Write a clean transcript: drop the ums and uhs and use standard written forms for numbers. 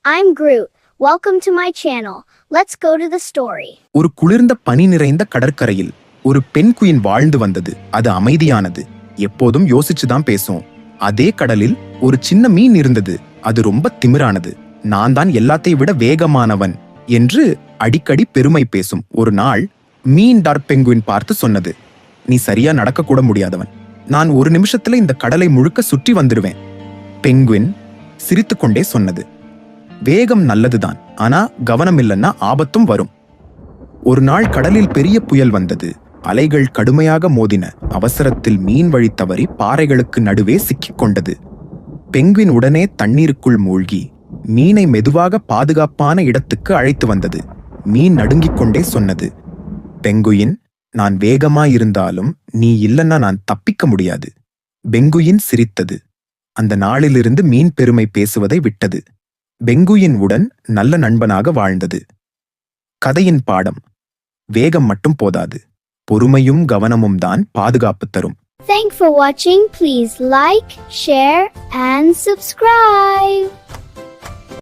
I'm Groot. Welcome to my channel. Let's go to the story. ஒரு குளிர்ந்த பனி நிறைந்த கடற்கரையில் ஒரு பெண் குயின் வாழ்ந்து வந்தது. அது அமைதியானது, எப்போதும் யோசிச்சுதான் பேசும். அதே கடலில் ஒரு சின்ன மீன் இருந்தது. அது ரொம்ப திமிரானது. நான் தான் எல்லாத்தை விட வேகமானவன் என்று அடிக்கடி பெருமை பேசும். ஒரு நாள் மீன் டார்க் பெங்குயின் பார்த்து சொன்னது, நீ சரியா நடக்க கூட முடியாதவன். நான் ஒரு நிமிஷத்துல இந்த கடலை முழுக்க சுற்றி வந்துடுவேன். பெங்குயின் சிரித்துக்கொண்டே சொன்னது, வேகம் நல்லதுதான், ஆனா கவனம் இல்லைன்னா ஆபத்தும் வரும். ஒரு நாள் கடலில் பெரிய புயல் வந்தது. அலைகள் கடுமையாக மோதின. அவசரத்தில் மீன் வழி தவறி பாறைகளுக்கு நடுவே சிக்கிக் கொண்டது. பெங்குயின் உடனே தண்ணீருக்குள் மூழ்கி மீனை மெதுவாக பாதுகாப்பான இடத்துக்கு அழைத்து வந்தது. மீன் நடுங்கிக் கொண்டே சொன்னது, பெங்குயின், நான் வேகமாயிருந்தாலும் நீ இல்லைன்னா நான் தப்பிக்க முடியாது. பெங்குயின் சிரித்தது. அந்த நாளிலிருந்து மீன் பெருமை பேசுவதை விட்டது. பெங்குயின் உடன் நல்ல நண்பனாக வாழ்ந்தது. கதையின் பாடம்: வேகம் மட்டும் போதாது, பொறுமையும் கவனமும் தான் பாதுகாப்பு தரும். Thanks for watching. Please like, share and subscribe.